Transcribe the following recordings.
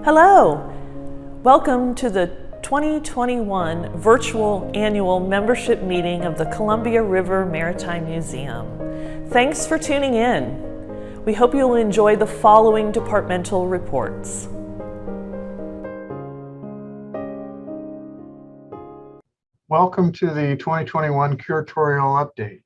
Hello! Welcome to the 2021 virtual annual membership meeting of the Columbia River Maritime Museum. Thanks for tuning in. We hope you'll enjoy the following departmental reports. Welcome to the 2021 Curatorial Update.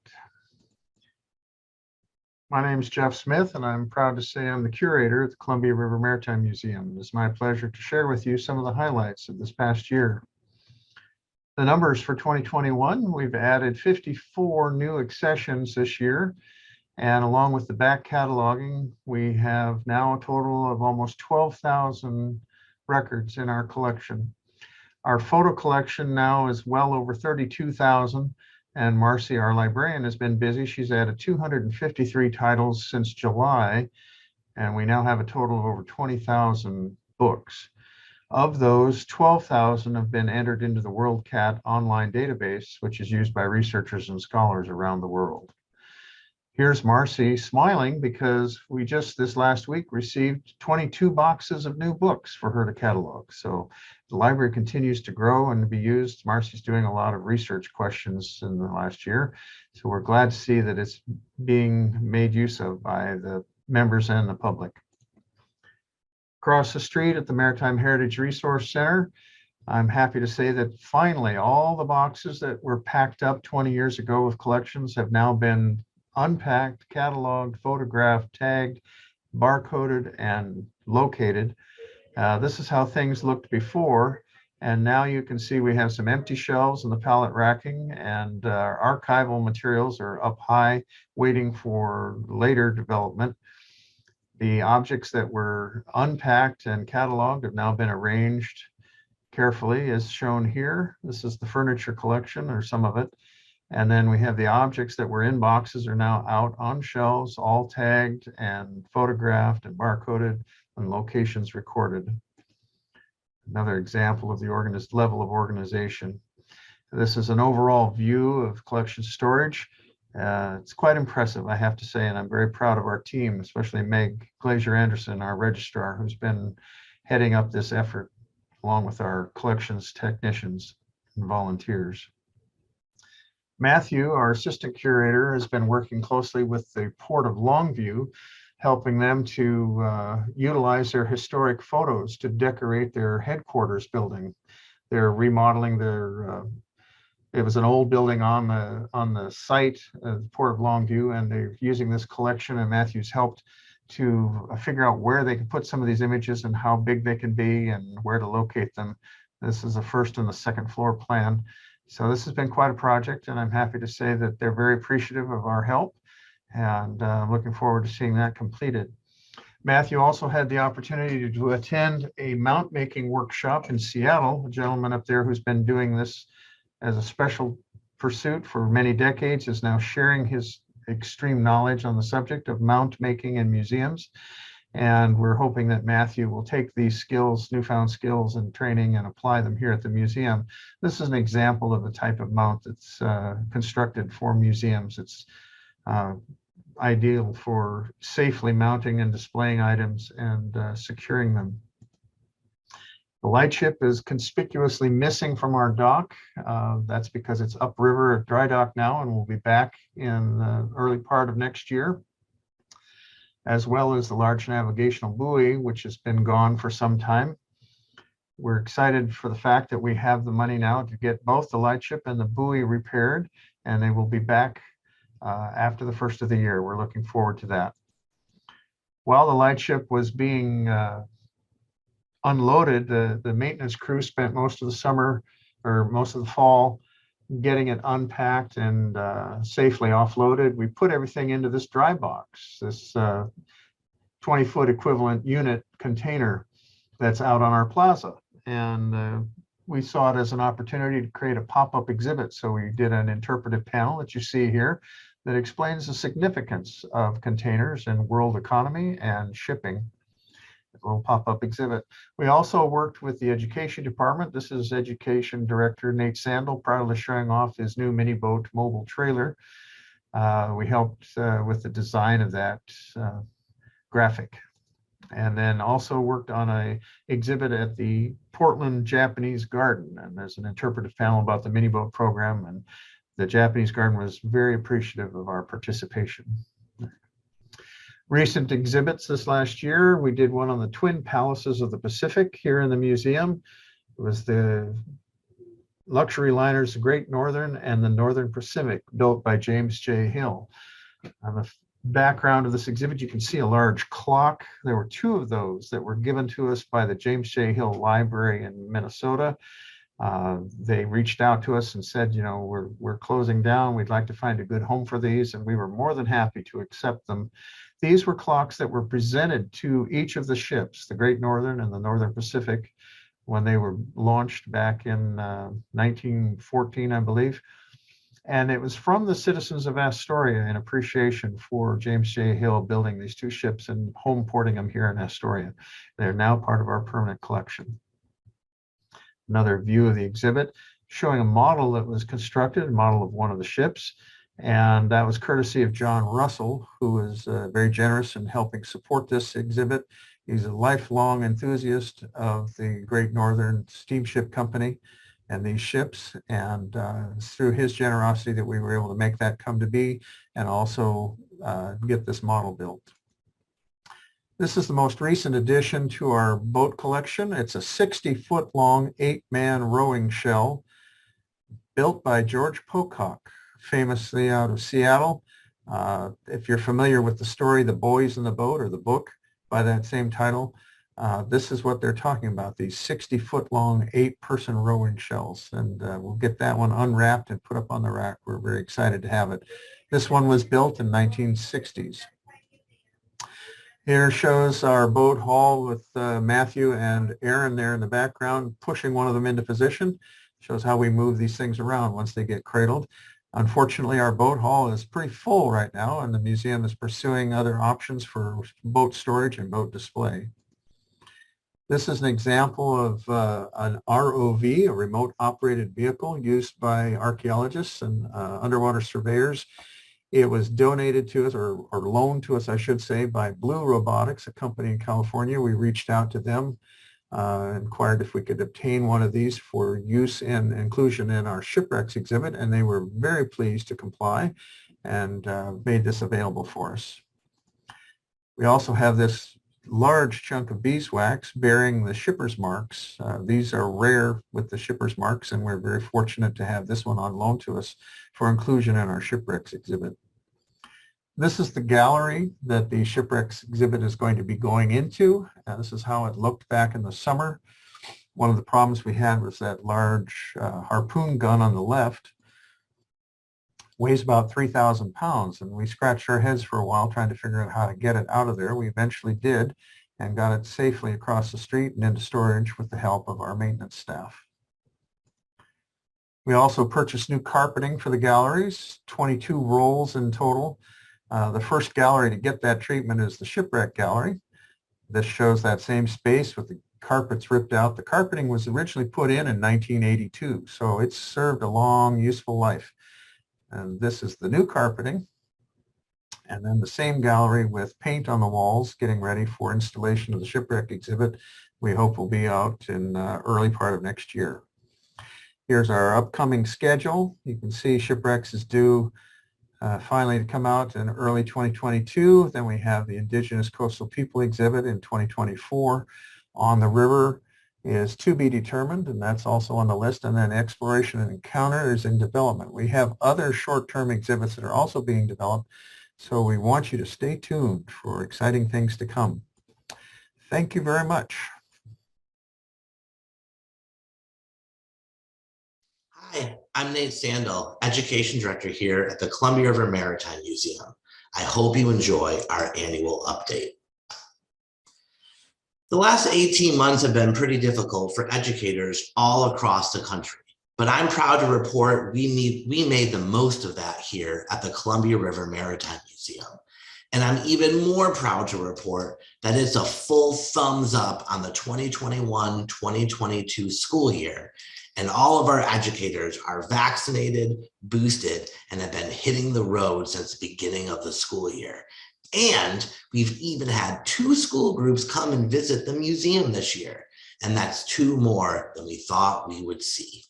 My name is Jeff Smith, and I'm proud to say I'm the curator at the Columbia River Maritime Museum. It's my pleasure to share with you some of the highlights of this past year. The numbers for 2021, we've added 54 new accessions this year, and along with the back cataloging, we have now a total of almost 12,000 records in our collection. Our photo collection now is well over 32,000. And Marcy, our librarian, has been busy. She's added 253 titles since July, and we now have a total of over 20,000 books. Of those, 12,000 have been entered into the WorldCat online database, which is used by researchers and scholars around the world. Here's Marcy smiling because we just this last week received 22 boxes of new books for her to catalog. So the library continues to grow and to be used. Marcy's doing a lot of research questions in the last year. So we're glad to see that it's being made use of by the members and the public. Across the street at the Maritime Heritage Resource Center, I'm happy to say that finally all the boxes that were packed up 20 years ago with collections have now been unpacked, cataloged, photographed, tagged, barcoded, and located. This is how things looked before, and now you can see we have some empty shelves in the pallet racking, and our archival materials are up high waiting for later development. The objects that were unpacked and cataloged have now been arranged carefully as shown here. This is the furniture collection, or some of it. And then we have the objects that were in boxes are now out on shelves, all tagged and photographed and barcoded and locations recorded. Another example of the level of organization. This is an overall view of collection storage. It's quite impressive, I have to say, and I'm very proud of our team, especially Meg Glazier-Anderson, our registrar, who's been heading up this effort, along with our collections technicians and volunteers. Matthew, our assistant curator, has been working closely with the Port of Longview, helping them to utilize their historic photos to decorate their headquarters building. They're remodeling their, it was an old building on the site of the Port of Longview, and they're using this collection, and Matthew's helped to figure out where they can put some of these images and how big they can be and where to locate them. This is the first and the second floor plan. So this has been quite a project, and I'm happy to say that they're very appreciative of our help, and looking forward to seeing that completed. Matthew also had the opportunity to attend a mount making workshop in Seattle. A gentleman up there who's been doing this as a special pursuit for many decades is now sharing his extreme knowledge on the subject of mount making in museums. And we're hoping that Matthew will take these skills, newfound skills and training, and apply them here at the museum. This is an example of the type of mount that's constructed for museums. It's ideal for safely mounting and displaying items and securing them. The lightship is conspicuously missing from our dock. That's because it's upriver at dry dock now, and will be back in the early part of next year, as well as the large navigational buoy, which has been gone for some time. We're excited for the fact that we have the money now to get both the lightship and the buoy repaired, and they will be back after the first of the year. We're looking forward to that. While the lightship was being unloaded, the maintenance crew spent most of the summer, or most of the fall, getting it unpacked and safely offloaded. We put everything into this dry box, this 20-foot equivalent unit container that's out on our plaza. And we saw it as an opportunity to create a pop-up exhibit. So we did an interpretive panel that you see here that explains the significance of containers in world economy and shipping. A little pop-up exhibit. We also worked with the education department. This is Education Director Nate Sandel, proudly showing off his new mini boat mobile trailer. We helped with the design of that graphic. And then also worked on a exhibit at the Portland Japanese Garden. And there's an interpretive panel about the mini boat program. And the Japanese Garden was very appreciative of our participation. Recent exhibits this last year, we did one on the Twin Palaces of the Pacific here in the museum. It was the luxury liners, the Great Northern and the Northern Pacific, built by James J. Hill. On the background of this exhibit, you can see a large clock. There were two of those that were given to us by the James J. Hill Library in Minnesota. They reached out to us and said, you know, we're closing down. We'd like to find a good home for these. And we were more than happy to accept them. These were clocks that were presented to each of the ships, the Great Northern and the Northern Pacific, when they were launched back in 1914, I believe. And it was from the citizens of Astoria in appreciation for James J. Hill building these two ships and home porting them here in Astoria. They're now part of our permanent collection. Another view of the exhibit showing a model that was constructed, a model of one of the ships. And that was courtesy of John Russell, who was very generous in helping support this exhibit. He's a lifelong enthusiast of the Great Northern Steamship Company and these ships, and it's through his generosity that we were able to make that come to be and also get this model built. This is the most recent addition to our boat collection. It's a 60-foot long 8-man rowing shell built by George Pocock, famously out of Seattle. If you're familiar with the story, The Boys in the Boat, or the book by that same title, this is what they're talking about, these 60-foot long 8-person rowing shells. And we'll get that one unwrapped and put up on the rack. We're very excited to have it. This one was built in 1960s. Here shows our boat haul with Matthew and Aaron there in the background, pushing one of them into position. Shows how we move these things around once they get cradled. Unfortunately, our boat haul is pretty full right now, and the museum is pursuing other options for boat storage and boat display. This is an example of an ROV, a remote operated vehicle used by archaeologists and underwater surveyors. It was donated to us, or loaned to us, I should say, by Blue Robotics, a company in California. We reached out to them, inquired if we could obtain one of these for use and inclusion in our shipwrecks exhibit, and they were very pleased to comply and made this available for us. We also have this large chunk of beeswax bearing the shipper's marks. These are rare with the shipper's marks, and we're very fortunate to have this one on loan to us for inclusion in our shipwrecks exhibit. This is the gallery that the shipwrecks exhibit is going to be going into. This is how it looked back in the summer. One of the problems we had was that large harpoon gun on the left weighs about 3,000 pounds, and we scratched our heads for a while trying to figure out how to get it out of there. We eventually did and got it safely across the street and into storage with the help of our maintenance staff. We also purchased new carpeting for the galleries, 22 rolls in total. The first gallery to get that treatment is the shipwreck gallery. This shows that same space with the carpets ripped out. The carpeting was originally put in 1982, so it's served a long, useful life. And this is the new carpeting. And then the same gallery with paint on the walls, getting ready for installation of the shipwreck exhibit. We hope will be out in early part of next year. Here's our upcoming schedule. You can see shipwrecks is due finally to come out in early 2022. Then we have the Indigenous Coastal People exhibit in 2024. On the River is to be determined, and that's also on the list. And then Exploration and Encounter is in development. We have other short-term exhibits that are also being developed, so we want you to stay tuned for exciting things to come. Thank you very much. Hi, I'm Nate Sandel, Education Director here at the Columbia River Maritime Museum. I hope you enjoy our annual update. The last 18 months have been pretty difficult for educators all across the country, but I'm proud to report we made the most of that here at the Columbia River Maritime Museum. And I'm even more proud to report that it's a full thumbs up on the 2021-2022 school year. And all of our educators are vaccinated, boosted, and have been hitting the road since the beginning of the school year. And We've even had 2 school groups come and visit the museum this year, and that's 2 more than we thought we would see.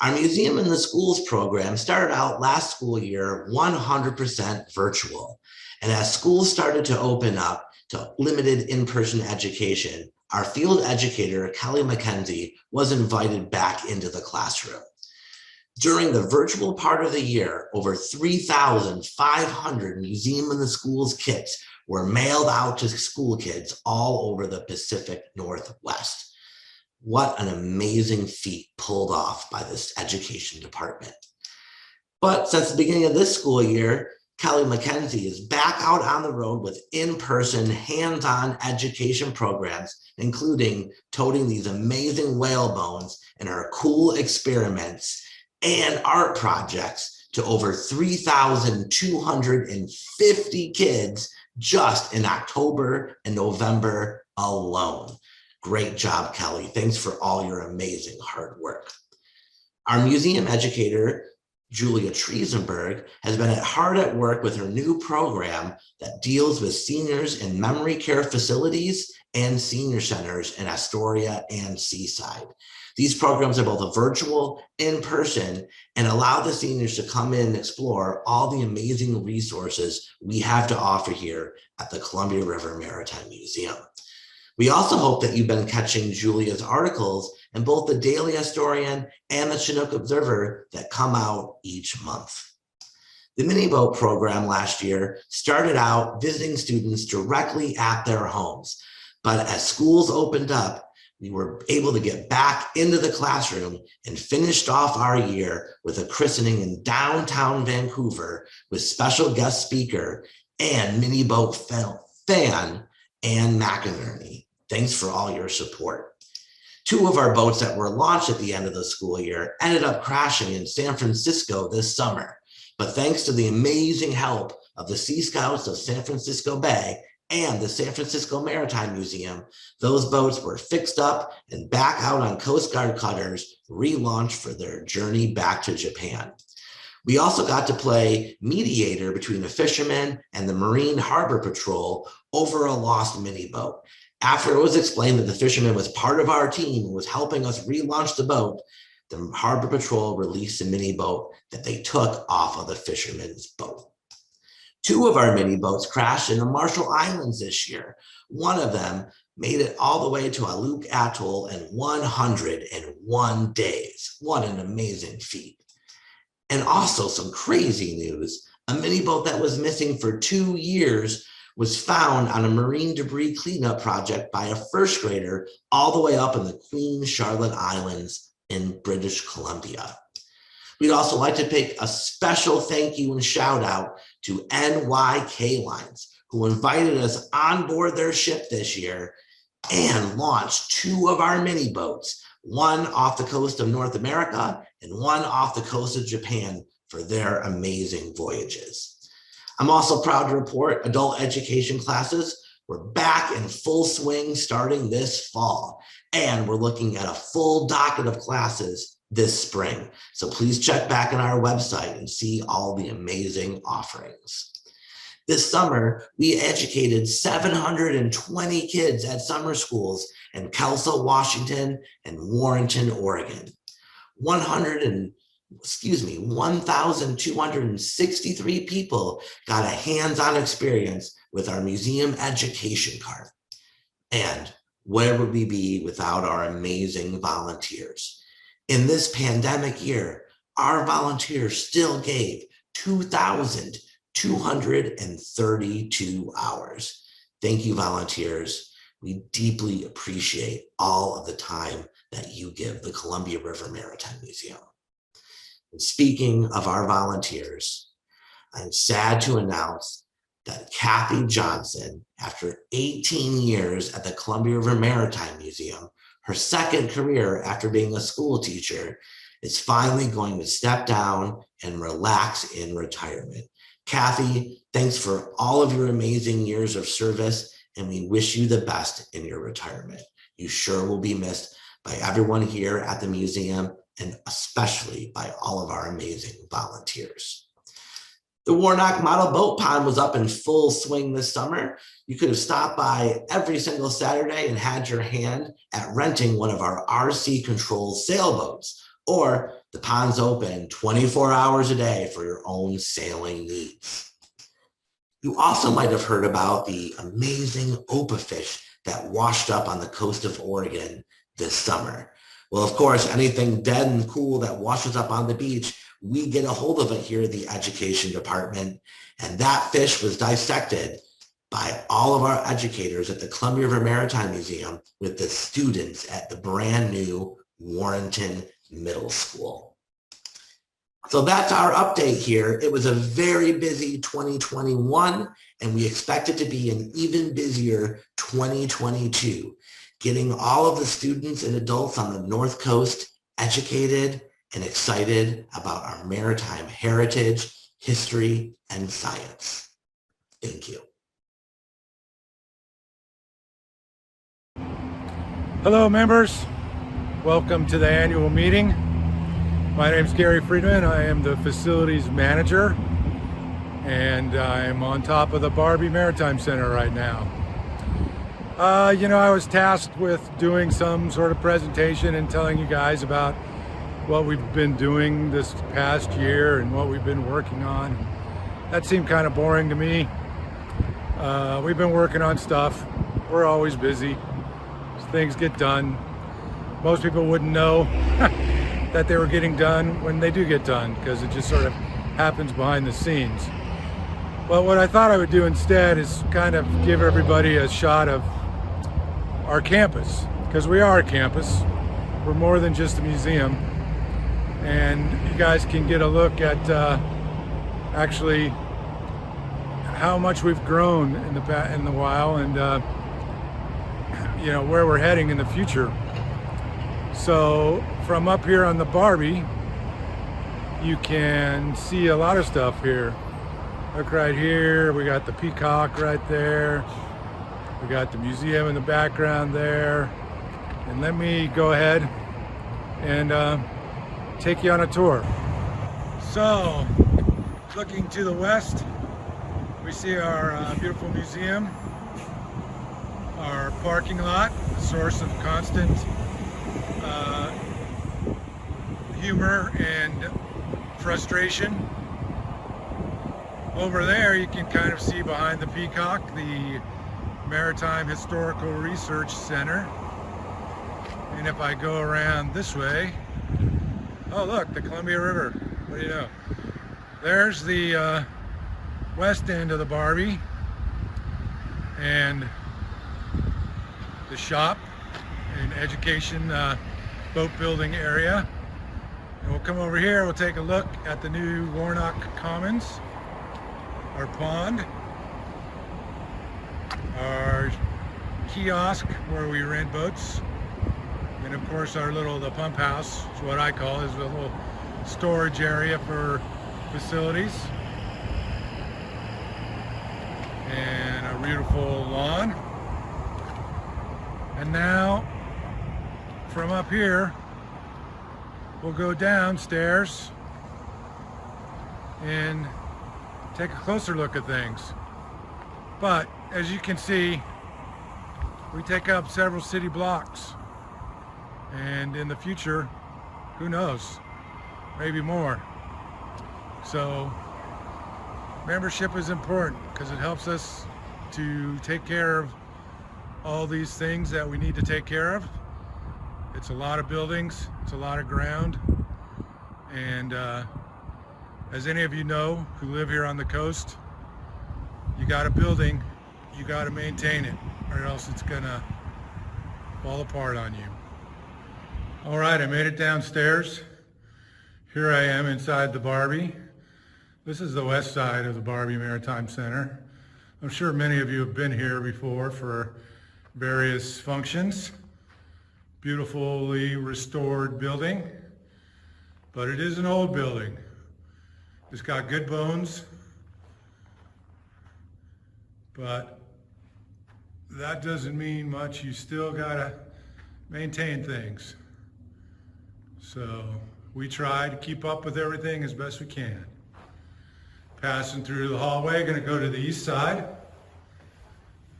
Our Museum in the Schools program started out last school year 100% virtual. And as schools started to open up to limited in-person education, our field educator, Kelly McKenzie, was invited back into the classroom. During the virtual part of the year, over 3,500 Museum in the Schools kits were mailed out to school kids all over the Pacific Northwest. What an amazing feat pulled off by this education department. But since the beginning of this school year, Kelly McKenzie is back out on the road with in-person, hands-on education programs, including toting these amazing whale bones and our cool experiments and art projects to over 3,250 kids just in October and November alone. Great job, Kelly. Thanks for all your amazing hard work. Our museum educator, Julia Triesenberg, has been hard at work with her new program that deals with seniors in memory care facilities and senior centers in Astoria and Seaside. These programs are both virtual, in person, and allow the seniors to come in and explore all the amazing resources we have to offer here at the Columbia River Maritime Museum. We also hope that you've been catching Julia's articles in both the Daily Historian and the Chinook Observer that come out each month. The mini boat program last year started out visiting students directly at their homes, but as schools opened up, we were able to get back into the classroom and finished off our year with a christening in downtown Vancouver with special guest speaker and mini boat fan Ann McInerney. Thanks for all your support. 2 of our boats that were launched at the end of the school year ended up crashing in San Francisco this summer. But thanks to the amazing help of the Sea Scouts of San Francisco Bay and the San Francisco Maritime Museum, those boats were fixed up and back out on Coast Guard cutters, relaunched for their journey back to Japan. We also got to play mediator between the fishermen and the Marine Harbor Patrol over a lost mini boat. After it was explained that the fisherman was part of our team and was helping us relaunch the boat, the Harbor Patrol released a mini boat that they took off of the fisherman's boat. 2 of our mini boats crashed in the Marshall Islands this year. One of them made it all the way to Aleut Atoll in 101 days. What an amazing feat. And also some crazy news, a mini boat that was missing for 2 years was found on a marine debris cleanup project by a 1st grader all the way up in the Queen Charlotte Islands in British Columbia. We'd also like to pick a special thank you and shout out to NYK Lines, who invited us on board their ship this year and launched 2 of our mini boats, one off the coast of North America and one off the coast of Japan for their amazing voyages. I'm also proud to report adult education classes were back in full swing starting this fall, and we're looking at a full docket of classes this spring. So please check back on our website and see all the amazing offerings. This summer, we educated 720 kids at summer schools in Kelso, Washington, and Warrenton, Oregon. 1,263 people got a hands-on experience with our museum education card. And where would we be without our amazing volunteers? In this pandemic year, our volunteers still gave 2,232 hours. Thank you, volunteers. We deeply appreciate all of the time that you give the Columbia River Maritime Museum. And speaking of our volunteers, I'm sad to announce that Kathy Johnson, after 18 years at the Columbia River Maritime Museum, her 2nd career after being a school teacher, is finally going to step down and relax in retirement. Kathy, thanks for all of your amazing years of service, and we wish you the best in your retirement. You sure will be missed by everyone here at the museum, and especially by all of our amazing volunteers. The Warnock Model Boat Pond was up in full swing this summer. You could have stopped by every single Saturday and had your hand at renting one of our RC-controlled sailboats, or the pond's open 24 hours a day for your own sailing needs. You also might have heard about the amazing Opa fish that washed up on the coast of Oregon this summer. Well, of course, anything dead and cool that washes up on the beach, we get a hold of it here at the education department. And that fish was dissected by all of our educators at the Columbia River Maritime Museum with the students at the brand new Warrenton Middle School. So that's our update here. It was a very busy 2021, and we expect it to be an even busier 2022, getting all of the students and adults on the North Coast educated and excited about our maritime heritage, history, and science. Thank you. Hello, members. Welcome to the annual meeting. My name is Gary Friedman. I am the facilities manager, and I'm on top of the Barbie Maritime Center right now. I was tasked with doing some sort of presentation and telling you guys about what we've been doing this past year and what we've been working on. That seemed kind of boring to me. We've been working on stuff. We're always busy. Things get done. Most people wouldn't know that they were getting done when they do get done, because it just sort of happens behind the scenes. But what I thought I would do instead is kind of give everybody a shot of our campus, because we are a campus. We're more than just a museum, and you guys can get a look at actually how much we've grown in the while, and where we're heading in the future. So from up here on the Barbie, you can see a lot of stuff here. Look right here, we got the peacock right there. We got the museum in the background there. And let me go ahead and take you on a tour. So, looking to the west, we see our beautiful museum, our parking lot, a source of constant humor and frustration. Over there you can kind of see behind the peacock the Maritime Historical Research Center. And if I go around this way, oh look, the Columbia River. What do you know? There's the west end of the Barbie and the shop and education boat building area. And we'll come over here, we'll take a look at the new Warnock Commons, our pond, our kiosk where we rent boats, and of course the pump house, is what I call, is a little storage area for facilities, and a beautiful lawn. And now from up here we'll go downstairs and take a closer look at things. But as you can see, we take up several city blocks, and in the future, who knows, maybe more. So membership is important because it helps us to take care of all these things that we need to take care of. It's a lot of buildings, it's a lot of ground, and as any of you know who live here on the coast, you got a building, you got to maintain it, or else it's gonna fall apart on you. All right, I made it downstairs. Here I am inside the Barbie. This is the west side of the Barbie Maritime Center. I'm sure many of you have been here before for various functions. Beautifully restored building, but it is an old building. It's got good bones, but that doesn't mean much. You still gotta maintain things. So we try to keep up with everything as best we can. Passing through the hallway, going to go to the east side.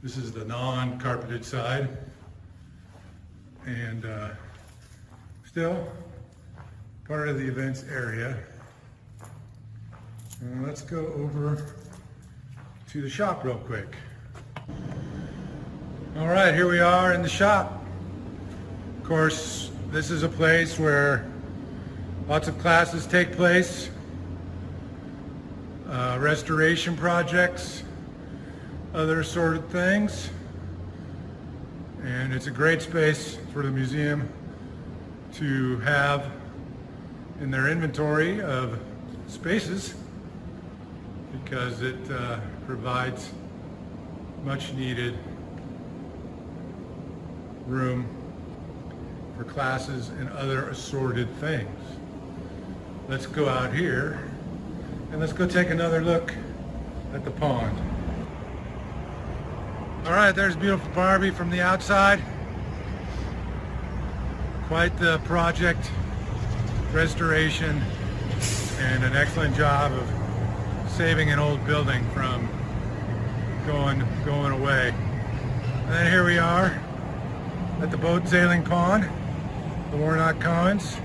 This is the non-carpeted side. And still part of the events area. Let's go over to the shop real quick. All right, here we are in the shop. Of course, this is a place where lots of classes take place, restoration projects, other sort of things. And it's a great space for the museum to have in their inventory of spaces, because it provides much needed room for classes and other assorted things. Let's go out here and let's go take another look at the pond. All right, there's beautiful Barbie from the outside. Quite the project, restoration, and an excellent job of saving an old building from going away. And then here we are at the boat sailing pond, the Warnock Commons.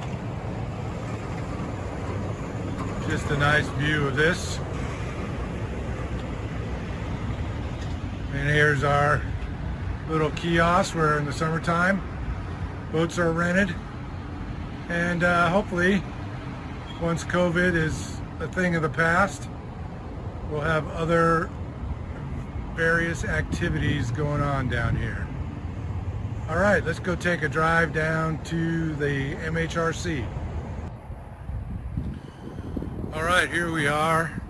Just a nice view of this. And here's our little kiosk where in the summertime boats are rented. And hopefully, once COVID is a thing of the past, we'll have other various activities going on down here. All right, let's go take a drive down to the MHRC. All right, here we are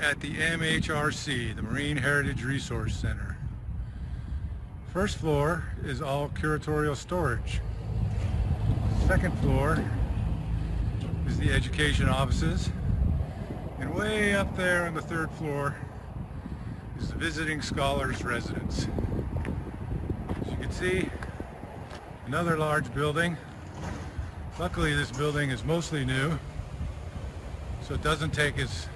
at the MHRC, the Marine Heritage Resource Center. First floor is all curatorial storage. Second floor is the education offices. And way up there on the third floor is the visiting scholars residence. As you can see, another large building. Luckily, this building is mostly new, so it doesn't take as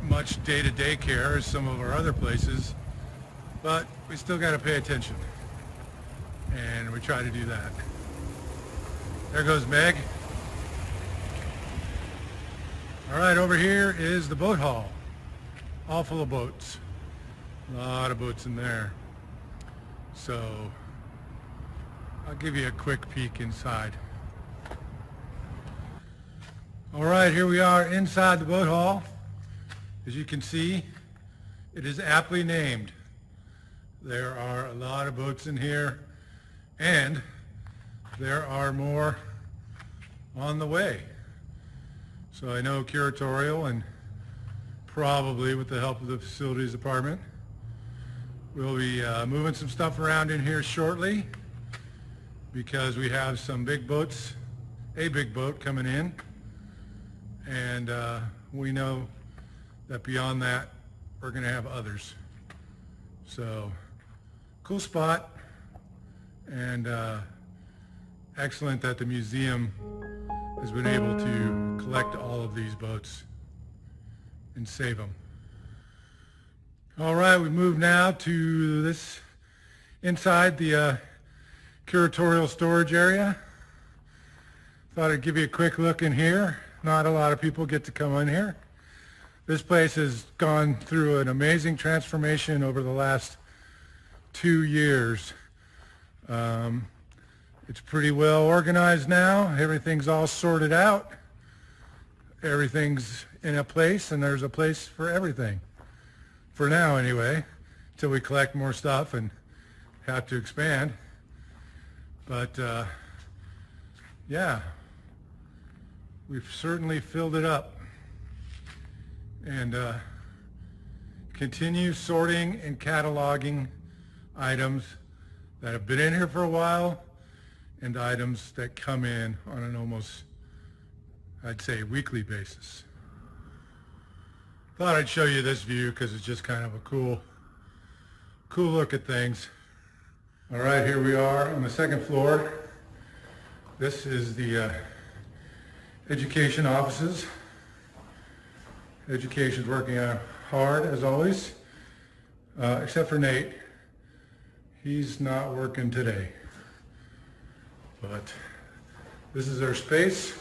much day-to-day care as some of our other places, but we still got to pay attention, and we try to do that. There goes Meg. All right, over here is the boat hall, all full of boats. A lot of boats in there. So I'll give you a quick peek inside. All right, here we are inside the boat hall. As you can see, it is aptly named. There are a lot of boats in here, and there are more on the way. So I know Curatorial, and probably with the help of the facilities department, we'll be moving some stuff around in here shortly, because we have some big boats, a big boat coming in, and we know that beyond that we're going to have others. So cool spot, and excellent that the museum has been able to collect all of these boats and save them. All right, we move now to this inside the curatorial storage area. Thought I'd give you a quick look in here. Not a lot of people get to come in here. This place has gone through an amazing transformation over the last 2 years. It's pretty well organized now. Everything's all sorted out. Everything's in a place, and there's a place for everything. For now, anyway, until we collect more stuff and have to expand. But yeah, we've certainly filled it up. And continue sorting and cataloging items that have been in here for a while, and items that come in on an almost, I'd say, weekly basis. Thought I'd show you this view because it's just kind of a cool look at things. All right, here we are on the second floor. This is the education offices. Education's working out hard as always, except for Nate. He's not working today. But this is our space.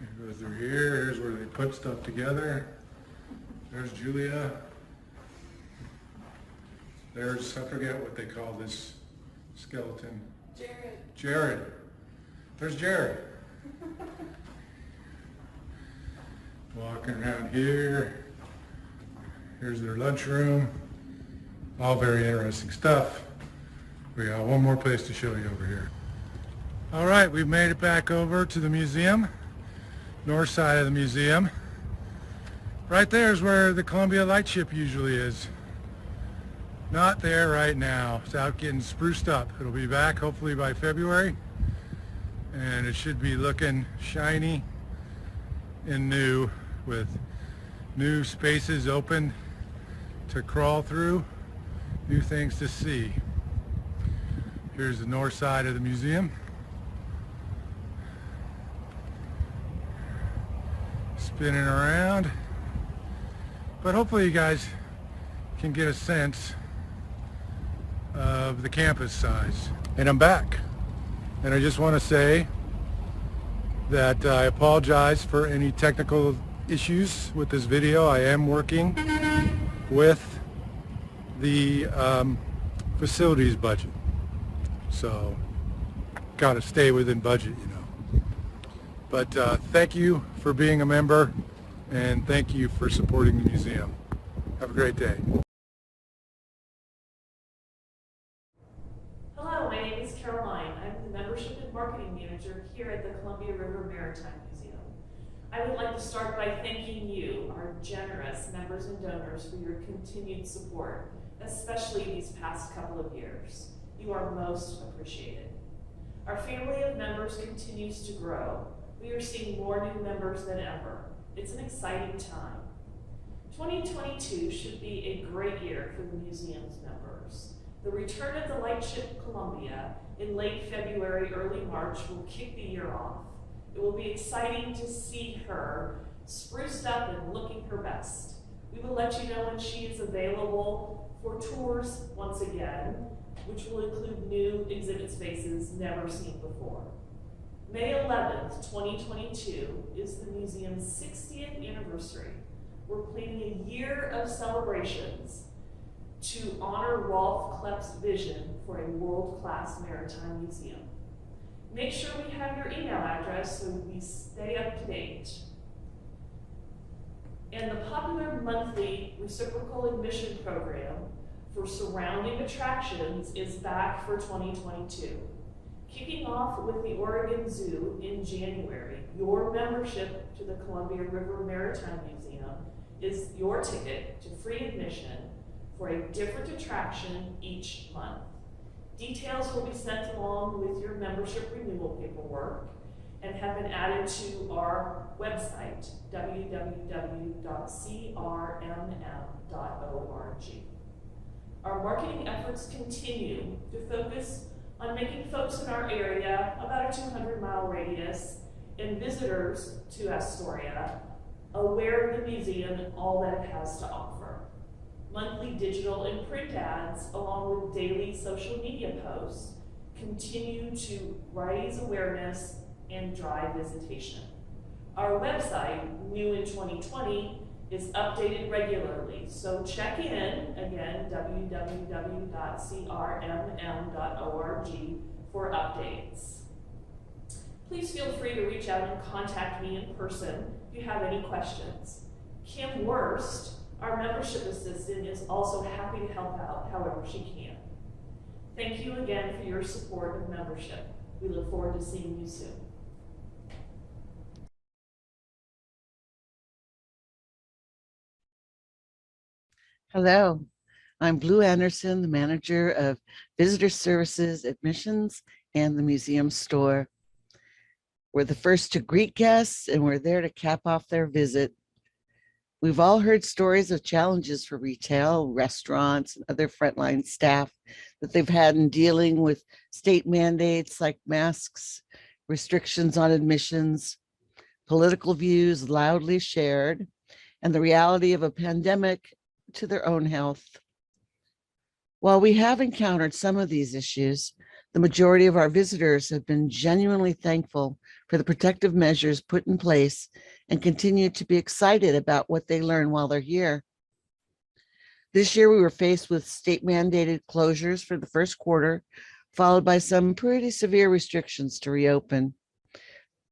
You go through here. Here's where they put stuff together. There's Julia. There's, I forget what they call this skeleton. Jared. There's Jared. Walking around here. Here's their lunchroom. All very interesting stuff. We got one more place to show you over here. All right, we've made it back over to the museum, north side of the museum. Right there is where the Columbia Lightship usually is. Not there right now. It's out getting spruced up. It'll be back hopefully by February, and it should be looking shiny and new with new spaces open to crawl through, new things to see. Here's the north side of the museum. Spinning around. But hopefully you guys can get a sense of the campus size. And I'm back. And I just want to say that I apologize for any technical issues with this video. I am working with the facilities budget. So got to stay within budget, you know. But thank you for being a member, and thank you for supporting the museum. Have a great day. Hello, my name is Caroline. I'm the Membership and Marketing Manager here at the Columbia River Maritime Museum. I would like to start by thanking you, our generous members and donors, for your continued support, especially these past couple of years. You are most appreciated. Our family of members continues to grow. We are seeing more new members than ever. It's an exciting time. 2022 should be a great year for the museum's members. The return of the Lightship Columbia in late February, early March will kick the year off. It will be exciting to see her spruced up and looking her best. We will let you know when she is available for tours once again, which will include new exhibit spaces never seen before. May 11th, 2022 is the museum's 60th anniversary. We're planning a year of celebrations to honor Rolf Klepp's vision for a world-class maritime museum. Make sure we have your email address so we stay up to date. And the popular monthly reciprocal admission program for surrounding attractions is back for 2022. Kicking off with the Oregon Zoo in January, your membership to the Columbia River Maritime Museum is your ticket to free admission for a different attraction each month. Details will be sent along with your membership renewal paperwork and have been added to our website, www.crmm.org. Our marketing efforts continue to focus on making folks in our area, about a 200-mile radius, and visitors to Astoria aware of the museum and all that it has to offer. Monthly digital and print ads, along with daily social media posts, continue to raise awareness and drive visitation. Our website, new in 2020, is updated regularly, so check in, again, www.crmm.org for updates. Please feel free to reach out and contact me in person if you have any questions. Kim Wurst, our membership assistant, is also happy to help out however she can. Thank you again for your support of membership. We look forward to seeing you soon. Hello, I'm Blue Anderson, the manager of Visitor Services, Admissions, and the Museum Store. We're the first to greet guests, and we're there to cap off their visit. We've all heard stories of challenges for retail, restaurants, and other frontline staff that they've had in dealing with state mandates like masks, restrictions on admissions, political views loudly shared, and the reality of a pandemic to their own health. While we have encountered some of these issues, the majority of our visitors have been genuinely thankful for the protective measures put in place and continue to be excited about what they learn while they're here. This year, we were faced with state mandated closures for the first quarter, followed by some pretty severe restrictions to reopen.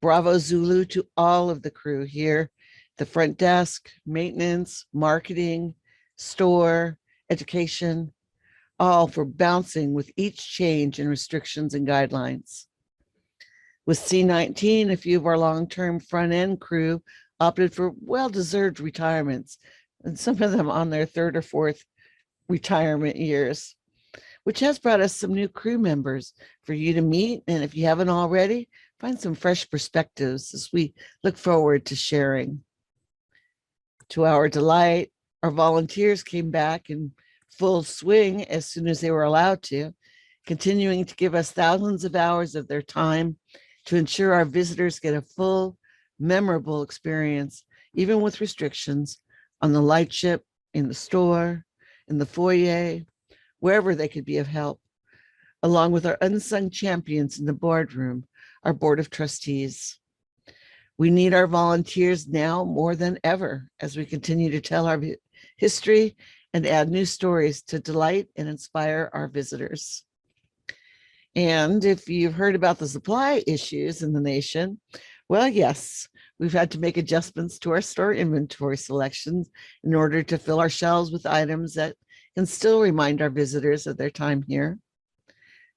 Bravo Zulu to all of the crew here, the front desk, maintenance, marketing, store, education, all for bouncing with each change in restrictions and guidelines. With C-19, a few of our long-term front-end crew opted for well-deserved retirements, and some of them on their third or fourth retirement years, which has brought us some new crew members for you to meet. And if you haven't already, find some fresh perspectives as we look forward to sharing. To our delight, our volunteers came back in full swing as soon as they were allowed to, continuing to give us thousands of hours of their time to ensure our visitors get a full, memorable experience, even with restrictions, on the lightship, in the store, in the foyer, wherever they could be of help, along with our unsung champions in the boardroom, our board of trustees. We need our volunteers now more than ever as we continue to tell our history and add new stories to delight and inspire our visitors. And if you've heard about the supply issues in the nation, well, yes, we've had to make adjustments to our store inventory selections in order to fill our shelves with items that can still remind our visitors of their time here.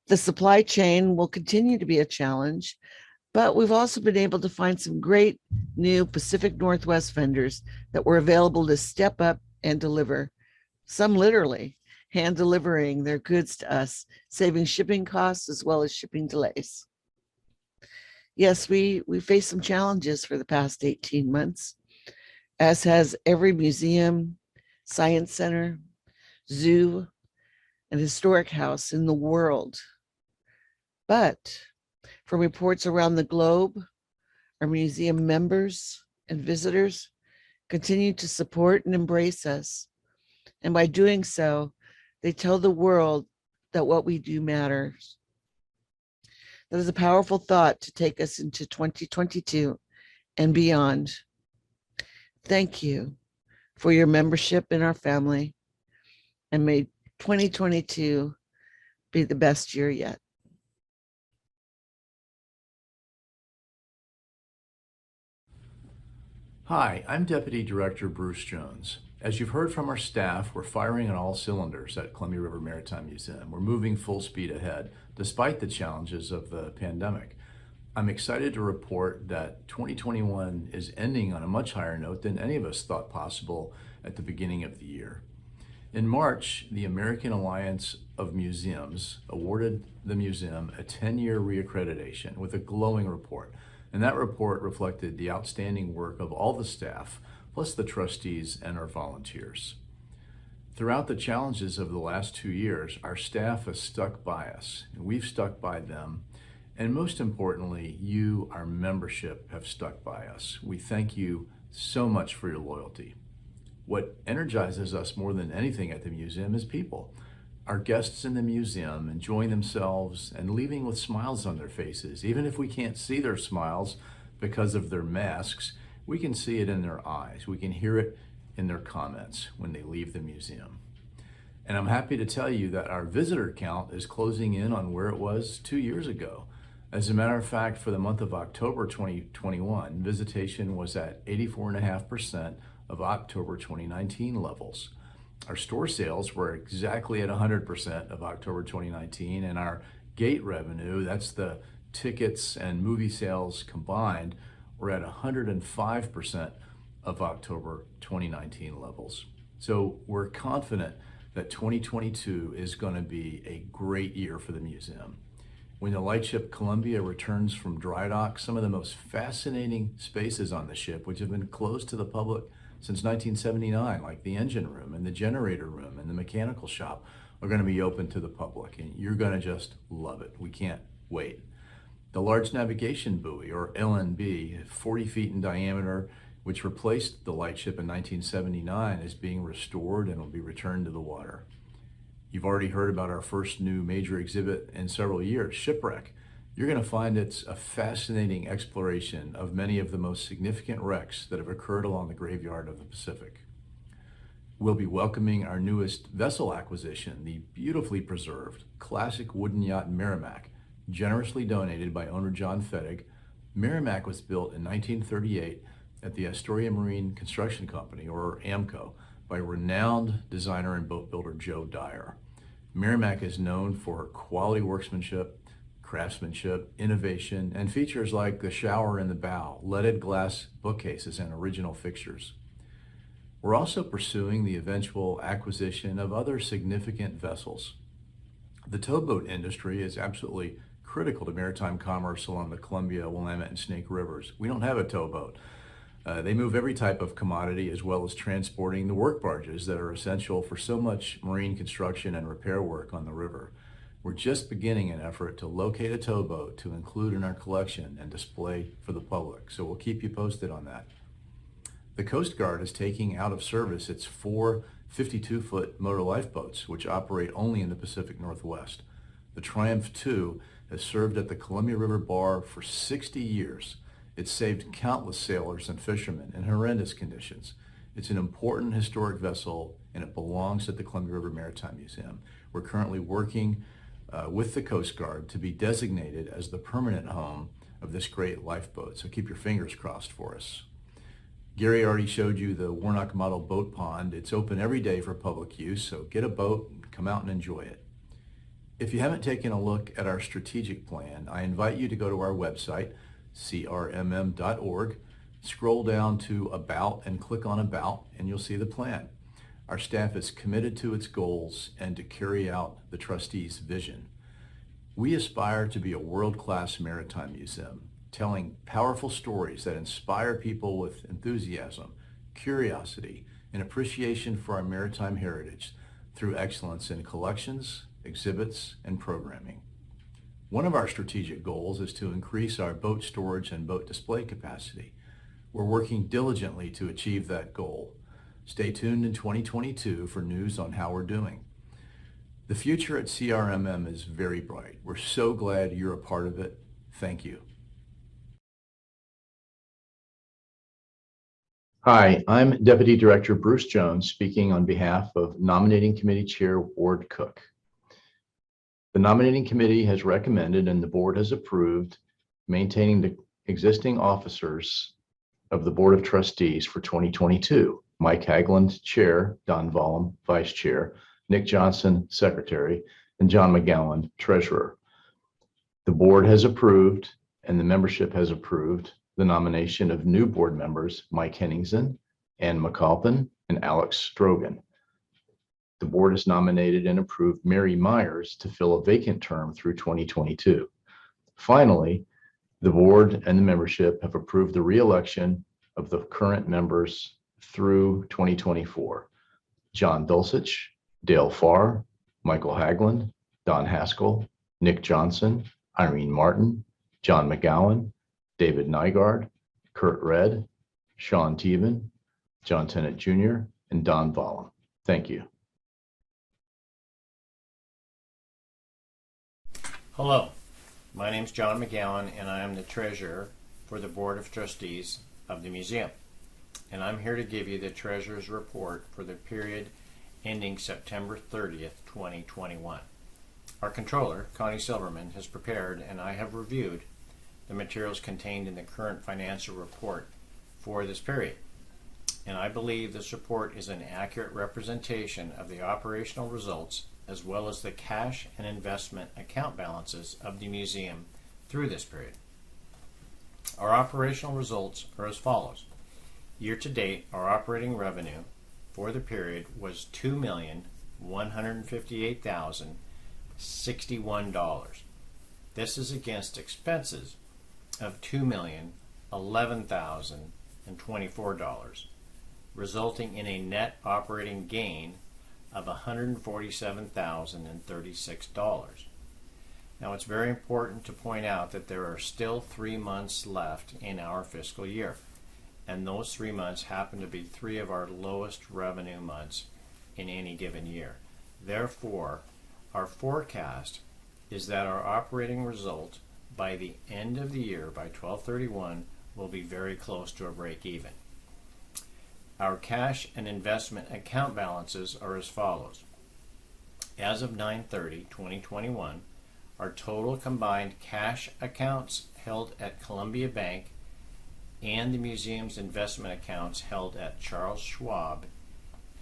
The supply chain will continue to be a challenge, but we've also been able to find some great new Pacific Northwest vendors that were available to step up and deliver, some literally hand delivering their goods to us, saving shipping costs as well as shipping delays. Yes, we faced some challenges for the past 18 months, as has every museum, science center, zoo, and historic house in the world. But from reports around the globe, our museum members and visitors continue to support and embrace us. And by doing so, they tell the world that what we do matters. That is a powerful thought to take us into 2022 and beyond. Thank you for your membership in our family, and may 2022 be the best year yet. Hi, I'm Deputy Director Bruce Jones. As you've heard from our staff, we're firing on all cylinders at Columbia River Maritime Museum. We're moving full speed ahead, despite the challenges of the pandemic. I'm excited to report that 2021 is ending on a much higher note than any of us thought possible at the beginning of the year. In March, the American Alliance of Museums awarded the museum a 10-year reaccreditation with a glowing report. And that report reflected the outstanding work of all the staff, plus the trustees and our volunteers. Throughout the challenges of the last 2 years, our staff has stuck by us, and we've stuck by them. And most importantly, you, our membership, have stuck by us. We thank you so much for your loyalty. What energizes us more than anything at the museum is people. Our guests in the museum enjoying themselves and leaving with smiles on their faces. Even if we can't see their smiles because of their masks, we can see it in their eyes. We can hear it in their comments when they leave the museum. And I'm happy to tell you that our visitor count is closing in on where it was 2 years ago. As a matter of fact, for the month of October 2021, visitation was at 84.5% of October 2019 levels. Our store sales were exactly at 100% of October 2019, and our gate revenue, that's the tickets and movie sales combined, were at 105% of October 2019 levels. So we're confident that 2022 is going to be a great year for the museum. When the lightship Columbia returns from dry dock, some of the most fascinating spaces on the ship, which have been closed to the public since 1979, like the engine room and the generator room and the mechanical shop, are going to be open to the public, and you're going to just love it. We can't wait. The Large Navigation Buoy, or LNB, 40 feet in diameter, which replaced the lightship in 1979, is being restored and will be returned to the water. You've already heard about our first new major exhibit in several years, Shipwreck. You're going to find it's a fascinating exploration of many of the most significant wrecks that have occurred along the graveyard of the Pacific. We'll be welcoming our newest vessel acquisition, the beautifully preserved classic wooden yacht Merrimack, generously donated by owner John Fettig. Merrimack was built in 1938 at the Astoria Marine Construction Company, or AMCO, by renowned designer and boat builder Joe Dyer. Merrimack is known for quality workmanship, craftsmanship, innovation, and features like the shower in the bow, leaded glass bookcases, and original fixtures. We're also pursuing the eventual acquisition of other significant vessels. The towboat industry is absolutely critical to maritime commerce along the Columbia, Willamette, and Snake Rivers. We don't have a towboat. They move every type of commodity, as well as transporting the work barges that are essential for so much marine construction and repair work on the river. We're just beginning an effort to locate a towboat to include in our collection and display for the public, so we'll keep you posted on that. The Coast Guard is taking out of service its 4 52-foot motor lifeboats, which operate only in the Pacific Northwest. The Triumph II has served at the Columbia River Bar for 60 years. It's saved countless sailors and fishermen in horrendous conditions. It's an important historic vessel, and it belongs at the Columbia River Maritime Museum. We're currently working with the Coast Guard to be designated as the permanent home of this great lifeboat, so keep your fingers crossed for us. Gary already showed you the Warnock Model Boat Pond. It's open every day for public use, so get a boat and come out and enjoy it. If you haven't taken a look at our strategic plan, I invite you to go to our website, crmm.org, scroll down to About and click on About, and you'll see the plan. Our staff is committed to its goals and to carry out the trustees' vision. We aspire to be a world-class maritime museum, telling powerful stories that inspire people with enthusiasm, curiosity, and appreciation for our maritime heritage through excellence in collections, exhibits, and programming. One of our strategic goals is to increase our boat storage and boat display capacity. We're working diligently to achieve that goal. Stay tuned in 2022 for news on how we're doing. The future at CRMM is very bright. We're so glad you're a part of it. Thank you. Hi, I'm Deputy Director Bruce Jones, speaking on behalf of Nominating Committee Chair Ward Cook. The Nominating Committee has recommended and the Board has approved maintaining the existing officers of the Board of Trustees for 2022. Mike Hagland, Chair, Don Vollum, Vice Chair, Nick Johnson, Secretary, and John McGowan, Treasurer. The Board has approved and the membership has approved the nomination of new board members, Mike Henningsen, Ann McAlpin, and Alex Strogan. The Board has nominated and approved Mary Myers to fill a vacant term through 2022. Finally, the Board and the membership have approved the re-election of the current members through 2024. John Dulcich, Dale Farr, Michael Hagland, Don Haskell, Nick Johnson, Irene Martin, John McGowan, David Nygaard, Kurt Redd, Sean Teven, John Tennant Jr., and Don Vollum. Thank you. Hello, my name is John McGowan and I am the Treasurer for the Board of Trustees of the Museum. And I'm here to give you the Treasurer's report for the period ending September 30th, 2021. Our Controller, Connie Silverman, has prepared and I have reviewed the materials contained in the current financial report for this period. And I believe this report is an accurate representation of the operational results as well as the cash and investment account balances of the museum through this period. Our operational results are as follows. Year to date, our operating revenue for the period was $2,158,061. This is against expenses of $2,011,024. resulting in a net operating gain of $147,036. Now, it's very important to point out that there are still 3 months left in our fiscal year, and those 3 months happen to be 3 of our lowest revenue months in any given year. Therefore, our forecast is that our operating result by the end of the year, by 12/31, will be very close to a break even. Our cash and investment account balances are as follows. As of 9/30/2021, our total combined cash accounts held at Columbia Bank and the museum's investment accounts held at Charles Schwab,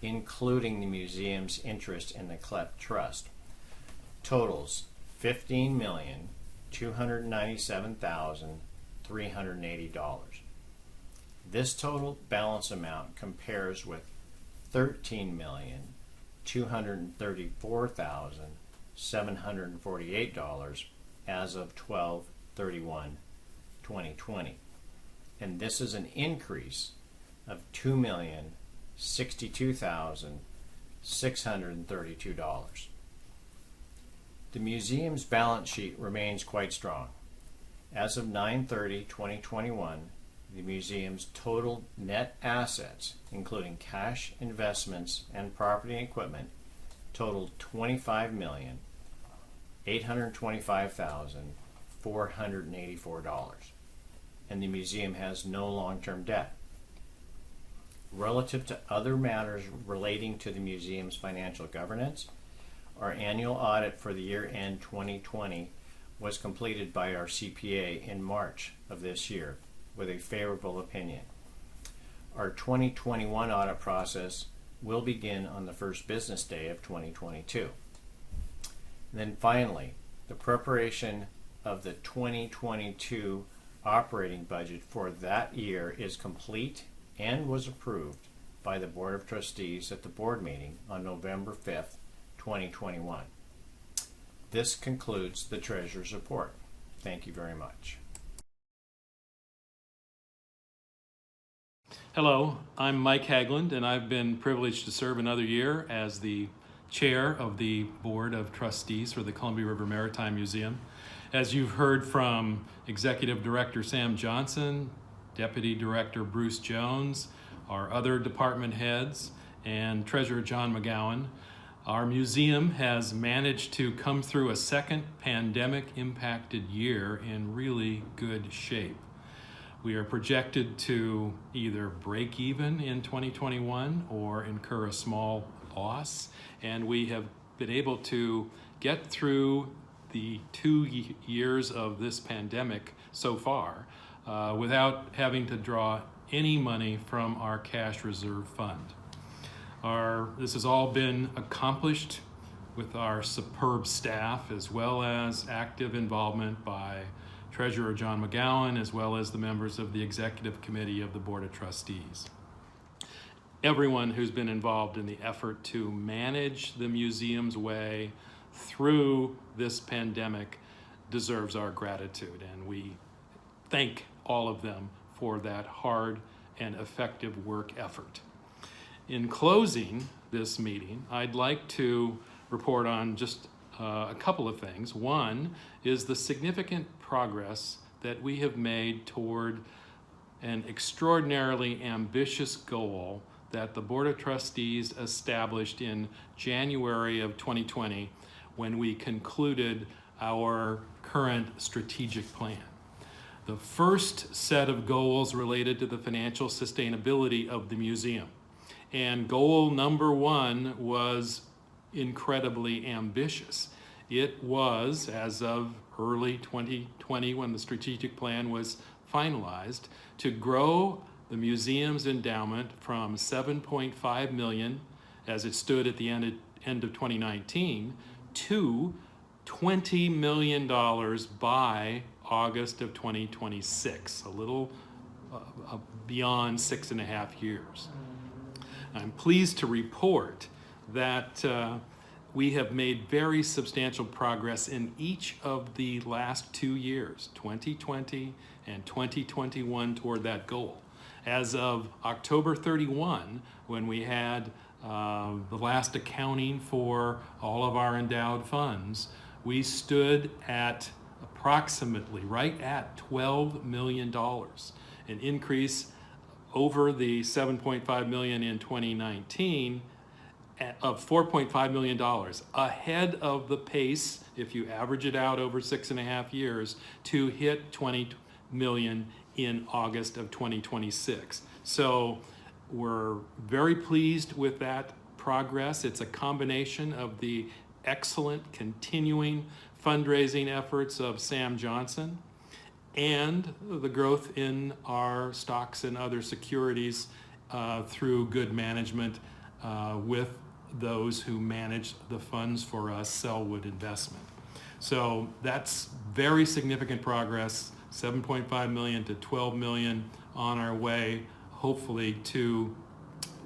including the museum's interest in the CLEP Trust, totals $15,297,380. This total balance amount compares with $13,234,748 as of 12/31/2020, and this is an increase of $2,062,632. The museum's balance sheet remains quite strong. As of 9/30/2021, the museum's total net assets, including cash, investments, and property and equipment, totaled $25,825,484, and the museum has no long-term debt. Relative to other matters relating to the museum's financial governance, our annual audit for the year end 2020 was completed by our CPA in March of this year with a favorable opinion. Our 2021 audit process will begin on the first business day of 2022. And then finally, the preparation of the 2022 operating budget for that year is complete and was approved by the Board of Trustees at the board meeting on November 5th, 2021. This concludes the Treasurer's report. Thank you very much. Hello, I'm Mike Hagland, and I've been privileged to serve another year as the chair of the Board of Trustees for the Columbia River Maritime Museum. As you've heard from Executive Director Sam Johnson, Deputy Director Bruce Jones, our other department heads, and Treasurer John McGowan, our museum has managed to come through a second pandemic-impacted year in really good shape. We are projected to either break even in 2021 or incur a small loss, and we have been able to get through the 2 years of this pandemic so far without having to draw any money from our cash reserve fund. This has all been accomplished with our superb staff, as well as active involvement by Treasurer John McGowan, as well as the members of the Executive Committee of the Board of Trustees. Everyone who's been involved in the effort to manage the museum's way through this pandemic deserves our gratitude, and we thank all of them for that hard and effective work effort. In closing this meeting, I'd like to report on just a couple of things. One is the significant progress that we have made toward an extraordinarily ambitious goal that the Board of Trustees established in January of 2020 when we concluded our current strategic plan. The first set of goals related to the financial sustainability of the museum. And goal number 1 was incredibly ambitious. It was, as of early 2020, when the strategic plan was finalized, to grow the museum's endowment from $7.5 million, as it stood at the end of 2019, to $20 million by August of 2026, a little beyond 6.5 years. I'm pleased to report that we have made very substantial progress in each of the last 2 years, 2020 and 2021, toward that goal. As of October 31, when we had the last accounting for all of our endowed funds, we stood at approximately right at $12 million, an increase over the $7.5 million in 2019 of $4.5 million, ahead of the pace, if you average it out over 6.5 years, to hit 20 million in August of 2026. So we're very pleased with that progress. It's a combination of the excellent continuing fundraising efforts of Sam Johnson and the growth in our stocks and other securities through good management with those who manage the funds for us, Selwood Investment. So that's very significant progress, 7.5 million to 12 million on our way, hopefully to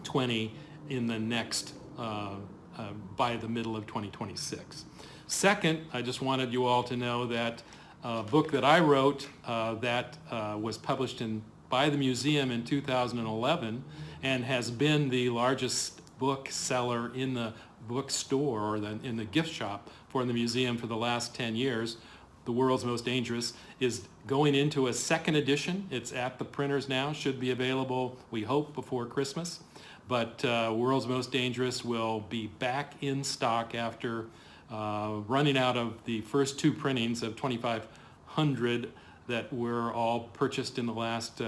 20 in the next, by the middle of 2026. Second, I just wanted you all to know that a book that I wrote that was published by the museum in 2011 and has been the largest book seller in the bookstore or in the gift shop for the museum for the last 10 years, The World's Most Dangerous, is going into a second edition. It's at the printers now, should be available, we hope, before Christmas. But World's Most Dangerous will be back in stock after running out of the first two printings of 2,500 that were all purchased in the last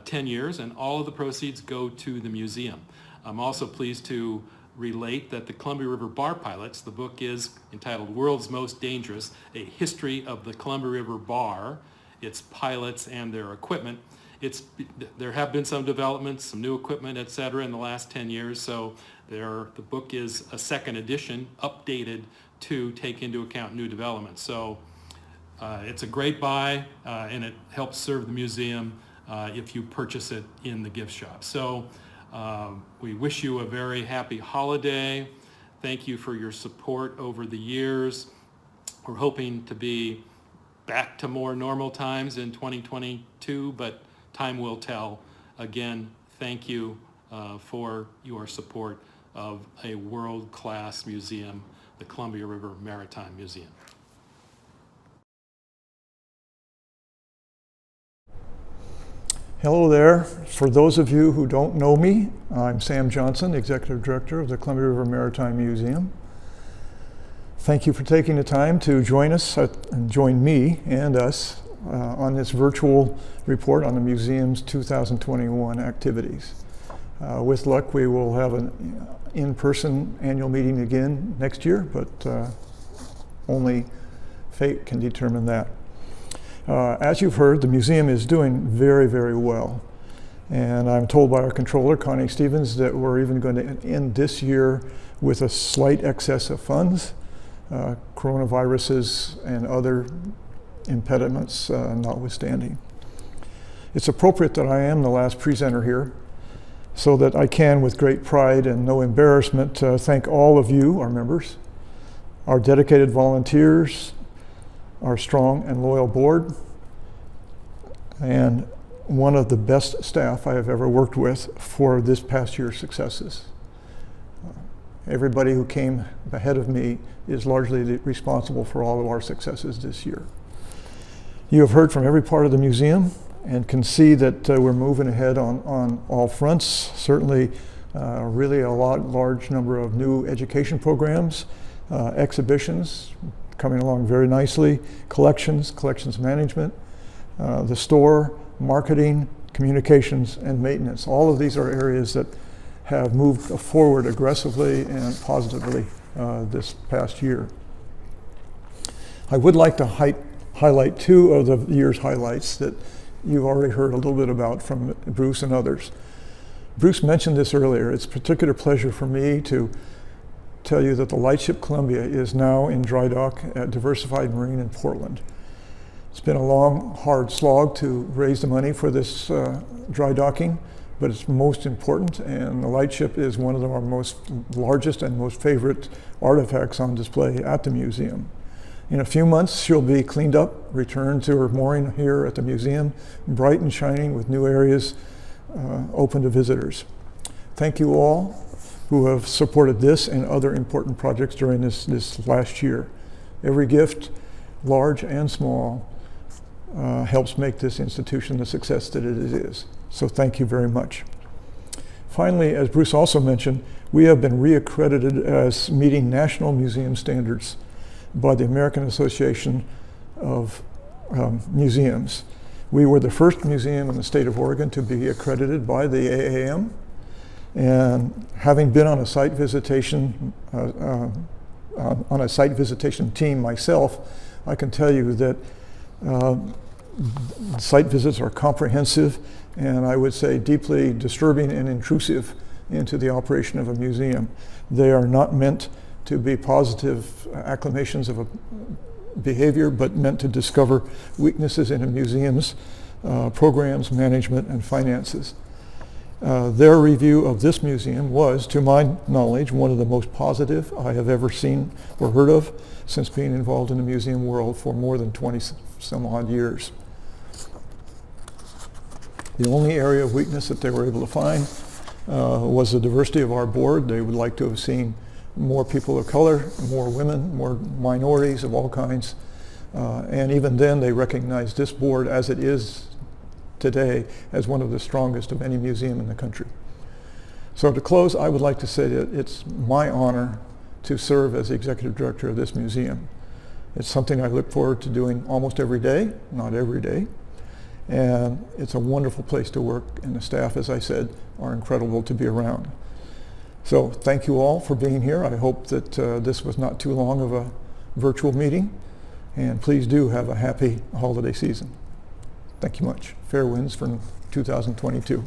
10 years, and all of the proceeds go to the museum. I'm also pleased to relate that the Columbia River Bar Pilots, the book is entitled World's Most Dangerous, A History of the Columbia River Bar, its pilots and their equipment. There have been some developments, some new equipment, et cetera, in the last 10 years, so the book is a second edition, updated to take into account new developments. So it's a great buy, and it helps serve the museum if you purchase it in the gift shop. So we wish you a very happy holiday. Thank you for your support over the years. We're hoping to be back to more normal times in 2022, but time will tell. Again, thank you for your support of a world-class museum, the Columbia River Maritime Museum. Hello there. For those of you who don't know me, I'm Sam Johnson, Executive Director of the Columbia River Maritime Museum. Thank you for taking the time to join us, and join me and us on this virtual report on the museum's 2021 activities. With luck, we will have an in-person annual meeting again next year, but only fate can determine that. As you've heard, the museum is doing very, very well. And I'm told by our controller, Connie Stevens, that we're even going to end this year with a slight excess of funds, coronaviruses and other impediments notwithstanding. It's appropriate that I am the last presenter here, so that I can, with great pride and no embarrassment, thank all of you, our members, our dedicated volunteers, our strong and loyal board, and one of the best staff I have ever worked with for this past year's successes. Everybody who came ahead of me is largely responsible for all of our successes this year. You have heard from every part of the museum and can see that we're moving ahead on all fronts. Certainly, really a large number of new education programs, exhibitions, coming along very nicely, collections management, the store, marketing, communications, and maintenance. All of these are areas that have moved forward aggressively and positively this past year. I would like to highlight two of the year's highlights that you've already heard a little bit about from Bruce and others. Bruce mentioned this earlier. It's a particular pleasure for me to tell you that the Lightship Columbia is now in dry dock at Diversified Marine in Portland. It's been a long, hard slog to raise the money for this dry docking, but it's most important, and the Lightship is one of our most largest and most favorite artifacts on display at the museum. In a few months, she'll be cleaned up, returned to her mooring here at the museum, bright and shining with new areas open to visitors. Thank you all who have supported this and other important projects during this last year. Every gift, large and small, helps make this institution the success that it is. So thank you very much. Finally, as Bruce also mentioned, we have been reaccredited as meeting national museum standards by the American Association of Museums. We were the first museum in the state of Oregon to be accredited by the AAM, and having been on a site visitation team myself, I can tell you that site visits are comprehensive and I would say deeply disturbing and intrusive into the operation of a museum. They are not meant to be positive acclamations of a behavior, but meant to discover weaknesses in a museum's programs, management, and finances. Their review of this museum was, to my knowledge, one of the most positive I have ever seen or heard of since being involved in the museum world for more than 20 some odd years. The only area of weakness that they were able to find was the diversity of our board. They would like to have seen more people of color, more women, more minorities of all kinds. And even then they recognized this board as it is today as one of the strongest of any museum in the country. So to close, I would like to say that it's my honor to serve as the executive director of this museum. It's something I look forward to doing almost every day, not every day. And it's a wonderful place to work, and the staff, as I said, are incredible to be around. So thank you all for being here. I hope that this was not too long of a virtual meeting, and please do have a happy holiday season. Thank you much. Fair winds for 2022.